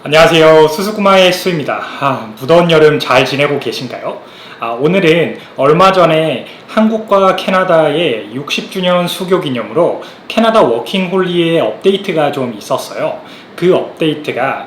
안녕하세요. 수수구마의 수입니다. 무더운 여름 잘 지내고 계신가요? 오늘은 얼마 전에 한국과 캐나다의 60주년 수교 기념으로 캐나다 워킹 홀리의 업데이트가 좀 있었어요. 그 업데이트가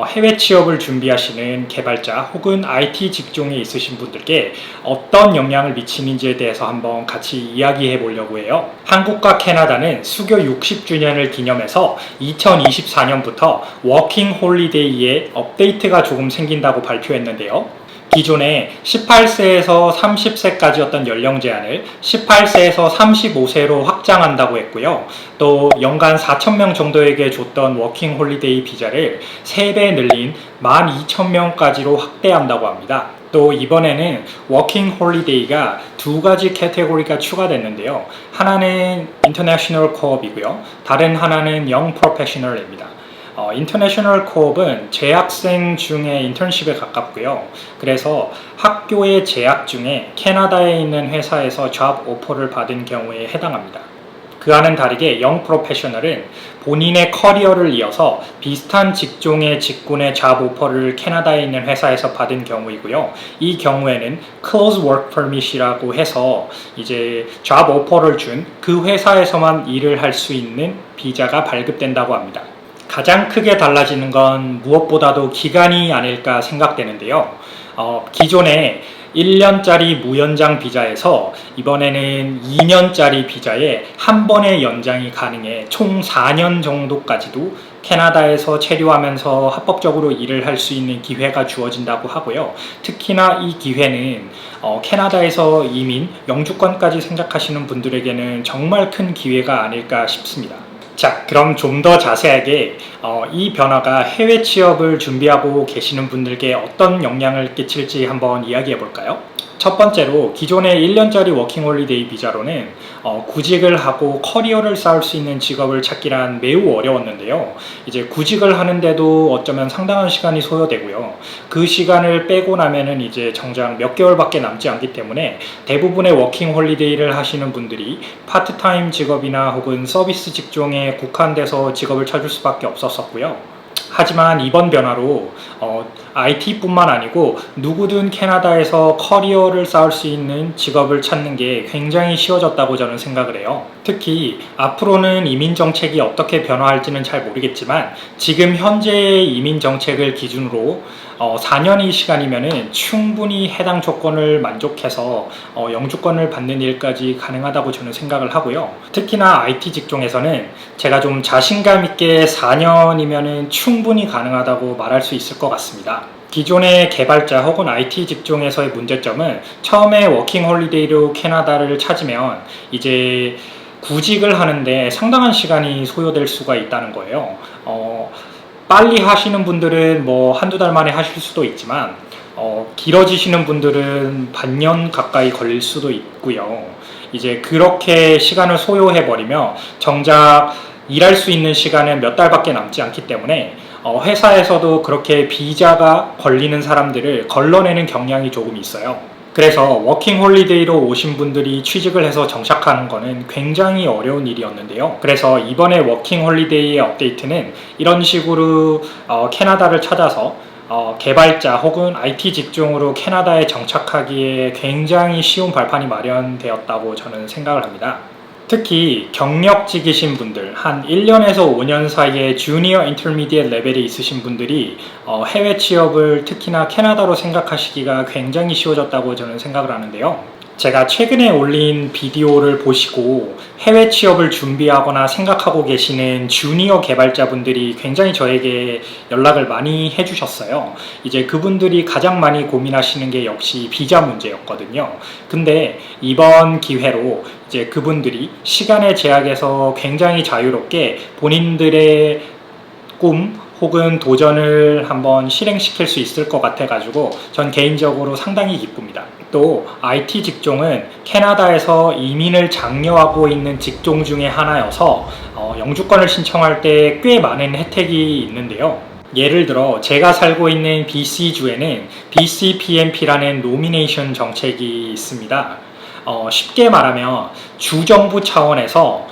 해외 취업을 준비하시는 개발자 혹은 IT 직종에 있으신 분들께 어떤 영향을 미치는지에 대해서 한번 같이 이야기해 보려고 해요. 한국과 캐나다는 수교 60주년을 기념해서 2024년부터 워킹 홀리데이에 업데이트가 조금 생긴다고 발표했는데요. 기존에 18세에서 30세까지였던 연령 제한을 18세에서 35세로 확장한다고 했고요. 또 연간 4,000명 정도에게 줬던 워킹 홀리데이 비자를 3배 늘린 12,000명까지로 확대한다고 합니다. 또 이번에는 워킹 홀리데이가 두 가지 캐테고리가 추가됐는데요. 하나는 인터내셔널 코업이고요. 다른 하나는 영 프로페셔널입니다. 인터내셔널 코업은 재학생 중에 인턴십에 가깝고요. 그래서 학교의 재학 중에 캐나다에 있는 회사에서 잡 오퍼를 받은 경우에 해당합니다. 그와는 다르게 영 프로페셔널은 본인의 커리어를 이어서 비슷한 직종의 직군의 잡 오퍼를 캐나다에 있는 회사에서 받은 경우이고요. 이 경우에는 close work permit이라고 해서 이제 잡 오퍼를 준 그 회사에서만 일을 할 수 있는 비자가 발급된다고 합니다. 가장 크게 달라지는 건 무엇보다도 기간이 아닐까 생각되는데요. 기존에 1년짜리 무연장 비자에서 이번에는 2년짜리 비자에 한 번의 연장이 가능해 총 4년 정도까지도 캐나다에서 체류하면서 합법적으로 일을 할 수 있는 기회가 주어진다고 하고요. 특히나 이 기회는 캐나다에서 이민, 영주권까지 생각하시는 분들에게는 정말 큰 기회가 아닐까 싶습니다. 자, 그럼 좀 더 자세하게 이 변화가 해외 취업을 준비하고 계시는 분들께 어떤 영향을 끼칠지 한번 이야기해 볼까요? 첫 번째로 기존의 1년짜리 워킹홀리데이 비자로는 구직을 하고 커리어를 쌓을 수 있는 직업을 찾기란 매우 어려웠는데요. 이제 구직을 하는데도 어쩌면 상당한 시간이 소요되고요. 그 시간을 빼고 나면은 이제 정작 몇 개월밖에 남지 않기 때문에 대부분의 워킹홀리데이를 하시는 분들이 파트타임 직업이나 혹은 서비스 직종에 국한돼서 직업을 찾을 수밖에 없었었고요. 하지만 이번 변화로 IT뿐만 아니고 누구든 캐나다에서 커리어를 쌓을 수 있는 직업을 찾는 게 굉장히 쉬워졌다고 저는 생각을 해요. 특히 앞으로는 이민 정책이 어떻게 변화할지는 잘 모르겠지만 지금 현재의 이민 정책을 기준으로 4년의 시간이면 충분히 해당 조건을 만족해서 영주권을 받는 일까지 가능하다고 저는 생각을 하고요. 특히나 IT 직종에서는 제가 좀 자신감 있게 4년이면 충분히 가능하다고 말할 수 있을 것 같습니다. 기존의 개발자 혹은 IT 직종에서의 문제점은 처음에 워킹 홀리데이로 캐나다를 찾으면 이제 구직을 하는데 상당한 시간이 소요될 수가 있다는 거예요. 빨리 하시는 분들은 뭐 한두 달 만에 하실 수도 있지만 길어지시는 분들은 반년 가까이 걸릴 수도 있고요. 이제 그렇게 시간을 소요해 버리면 정작 일할 수 있는 시간은 몇 달밖에 남지 않기 때문에 회사에서도 그렇게 비자가 걸리는 사람들을 걸러내는 경향이 조금 있어요. 그래서 워킹 홀리데이로 오신 분들이 취직을 해서 정착하는 것은 굉장히 어려운 일이었는데요. 그래서 이번에 워킹 홀리데이의 업데이트는 이런 식으로 캐나다를 찾아서 개발자 혹은 IT 직종으로 캐나다에 정착하기에 굉장히 쉬운 발판이 마련되었다고 저는 생각을 합니다. 특히 경력직이신 분들, 한 1년에서 5년 사이에 주니어 인터미디엇 레벨에 있으신 분들이 해외 취업을 특히나 캐나다로 생각하시기가 굉장히 쉬워졌다고 저는 생각을 하는데요. 제가 최근에 올린 비디오를 보시고 해외 취업을 준비하거나 생각하고 계시는 주니어 개발자분들이 굉장히 저에게 연락을 많이 해주셨어요. 이제 그분들이 가장 많이 고민하시는 게 역시 비자 문제였거든요. 근데 이번 기회로 이제 그분들이 시간의 제약에서 굉장히 자유롭게 본인들의 꿈 혹은 도전을 한번 실행시킬 수 있을 것 같아 가지고 전 개인적으로 상당히 기쁩니다. 또 IT 직종은 캐나다에서 이민을 장려하고 있는 직종 중에 하나여서 영주권을 신청할 때 꽤 많은 혜택이 있는데요. 예를 들어 제가 살고 있는 BC주에는 BCPMP라는 노미네이션 정책이 있습니다. 쉽게 말하면 주정부 차원에서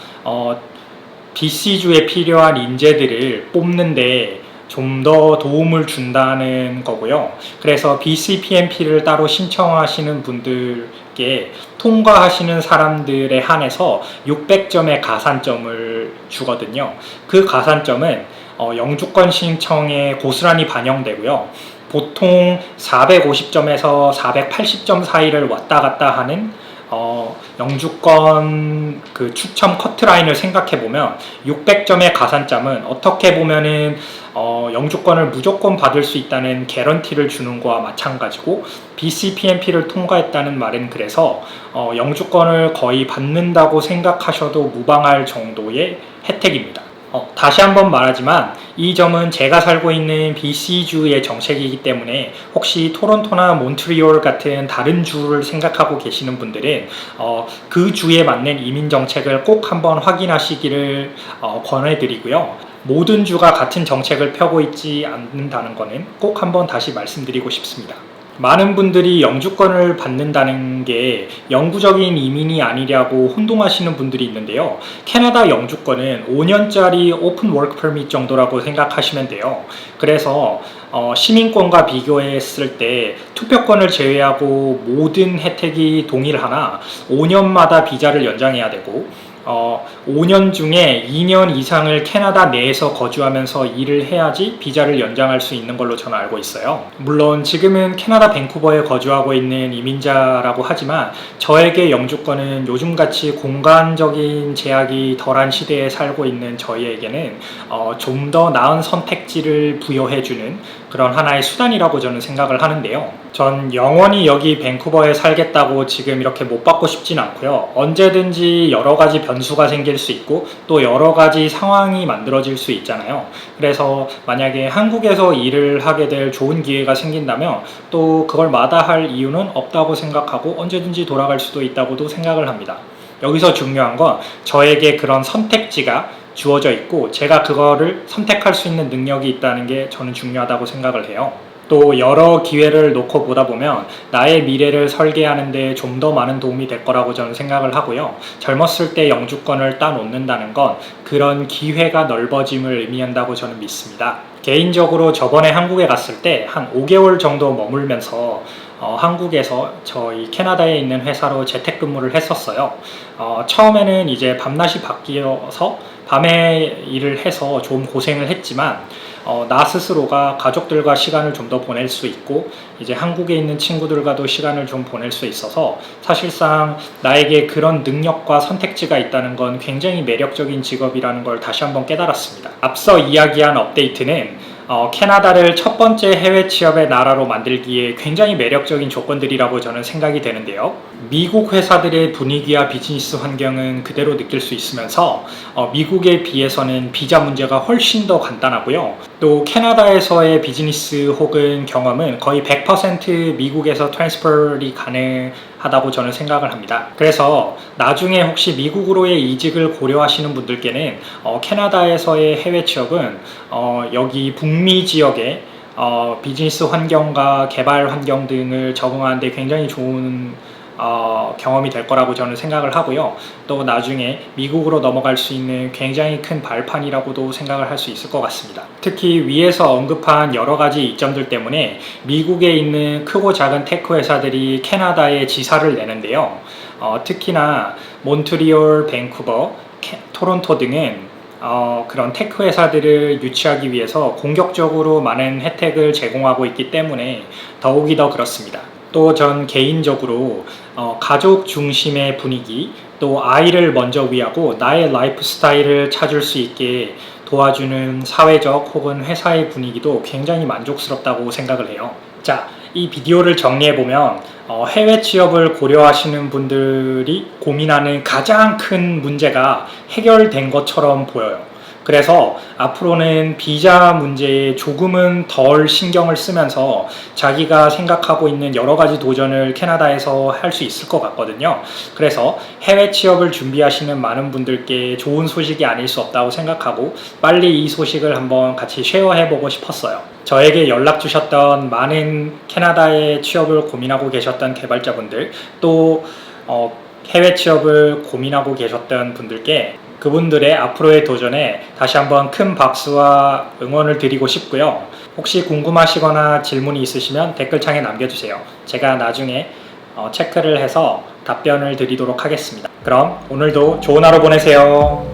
BC주에 필요한 인재들을 뽑는데 좀 더 도움을 준다는 거고요. 그래서 BCPMP를 따로 신청하시는 분들께 통과하시는 사람들에 한해서 600점의 가산점을 주거든요. 그 가산점은 영주권 신청에 고스란히 반영되고요. 보통 450점에서 480점 사이를 왔다 갔다 하는 영주권 그 추첨 커트라인을 생각해 보면 600점의 가산점은 어떻게 보면은 영주권을 무조건 받을 수 있다는 개런티를 주는 거와 마찬가지고, BCPMP를 통과했다는 말은 그래서 영주권을 거의 받는다고 생각하셔도 무방할 정도의 혜택입니다. 다시 한번 말하지만 이 점은 제가 살고 있는 BC주의 정책이기 때문에 혹시 토론토나 몬트리올 같은 다른 주를 생각하고 계시는 분들은 그 주에 맞는 이민 정책을 꼭 한번 확인하시기를 권해드리고요. 모든 주가 같은 정책을 펴고 있지 않는다는 것은 꼭 한번 다시 말씀드리고 싶습니다. 많은 분들이 영주권을 받는다는 게 영구적인 이민이 아니냐고 혼동하시는 분들이 있는데요. 캐나다 영주권은 5년짜리 오픈 워크 퍼밋 정도라고 생각하시면 돼요. 그래서 시민권과 비교했을 때 투표권을 제외하고 모든 혜택이 동일하나 5년마다 비자를 연장해야 되고, 5년 중에 2년 이상을 캐나다 내에서 거주하면서 일을 해야지 비자를 연장할 수 있는 걸로 저는 알고 있어요. 물론 지금은 캐나다 밴쿠버에 거주하고 있는 이민자라고 하지만 저에게 영주권은 요즘같이 공간적인 제약이 덜한 시대에 살고 있는 저희에게는 좀 더 나은 선택지를 부여해주는 그런 하나의 수단이라고 저는 생각을 하는데요. 전 영원히 여기 밴쿠버에 살겠다고 지금 이렇게 못 받고 싶진 않고요. 언제든지 여러 가지 변수가 생길 수 있고 또 여러 가지 상황이 만들어질 수 있잖아요. 그래서 만약에 한국에서 일을 하게 될 좋은 기회가 생긴다면 또 그걸 마다할 이유는 없다고 생각하고 언제든지 돌아갈 수도 있다고도 생각을 합니다. 여기서 중요한 건 저에게 그런 선택지가 주어져 있고 제가 그거를 선택할 수 있는 능력이 있다는 게 저는 중요하다고 생각을 해요. 또 여러 기회를 놓고 보다 보면 나의 미래를 설계하는 데 좀 더 많은 도움이 될 거라고 저는 생각을 하고요. 젊었을 때 영주권을 따놓는다는 건 그런 기회가 넓어짐을 의미한다고 저는 믿습니다. 개인적으로 저번에 한국에 갔을 때 한 5개월 정도 머물면서 한국에서 저희 캐나다에 있는 회사로 재택근무를 했었어요. 처음에는 이제 밤낮이 바뀌어서 밤에 일을 해서 좀 고생을 했지만 나 스스로가 가족들과 시간을 좀 더 보낼 수 있고 이제 한국에 있는 친구들과도 시간을 좀 보낼 수 있어서 사실상 나에게 그런 능력과 선택지가 있다는 건 굉장히 매력적인 직업이라는 걸 다시 한번 깨달았습니다. 앞서 이야기한 업데이트는 캐나다를 첫 번째 해외 취업의 나라로 만들기에 굉장히 매력적인 조건들이라고 저는 생각이 되는데요. 미국 회사들의 분위기와 비즈니스 환경은 그대로 느낄 수 있으면서 미국에 비해서는 비자 문제가 훨씬 더 간단하고요. 또 캐나다에서의 비즈니스 혹은 경험은 거의 100% 미국에서 트랜스퍼이 가능하다고 저는 생각을 합니다. 그래서 나중에 혹시 미국으로의 이직을 고려하시는 분들께는 캐나다에서의 해외 취업은 여기 북미 지역의 비즈니스 환경과 개발 환경 등을 적응하는 데 굉장히 좋은 경험이 될 거라고 저는 생각을 하고요. 또 나중에 미국으로 넘어갈 수 있는 굉장히 큰 발판이라고도 생각을 할 수 있을 것 같습니다. 특히 위에서 언급한 여러 가지 이점들 때문에 미국에 있는 크고 작은 테크 회사들이 캐나다에 지사를 내는데요. 특히나 몬트리올, 밴쿠버, 토론토 등은 그런 테크 회사들을 유치하기 위해서 공격적으로 많은 혜택을 제공하고 있기 때문에 더욱이 더 그렇습니다. 또 전 개인적으로 가족 중심의 분위기, 또 아이를 먼저 위하고 나의 라이프 스타일을 찾을 수 있게 도와주는 사회적 혹은 회사의 분위기도 굉장히 만족스럽다고 생각을 해요. 자, 이 비디오를 정리해보면 해외 취업을 고려하시는 분들이 고민하는 가장 큰 문제가 해결된 것처럼 보여요. 그래서 앞으로는 비자 문제에 조금은 덜 신경을 쓰면서 자기가 생각하고 있는 여러 가지 도전을 캐나다에서 할 수 있을 것 같거든요. 그래서 해외 취업을 준비하시는 많은 분들께 좋은 소식이 아닐 수 없다고 생각하고 빨리 이 소식을 한번 같이 쉐어해보고 싶었어요. 저에게 연락 주셨던 많은 캐나다에 취업을 고민하고 계셨던 개발자분들, 또 해외 취업을 고민하고 계셨던 분들께 그분들의 앞으로의 도전에 다시 한번 큰 박수와 응원을 드리고 싶고요. 혹시 궁금하시거나 질문이 있으시면 댓글창에 남겨주세요. 제가 나중에 체크를 해서 답변을 드리도록 하겠습니다. 그럼 오늘도 좋은 하루 보내세요.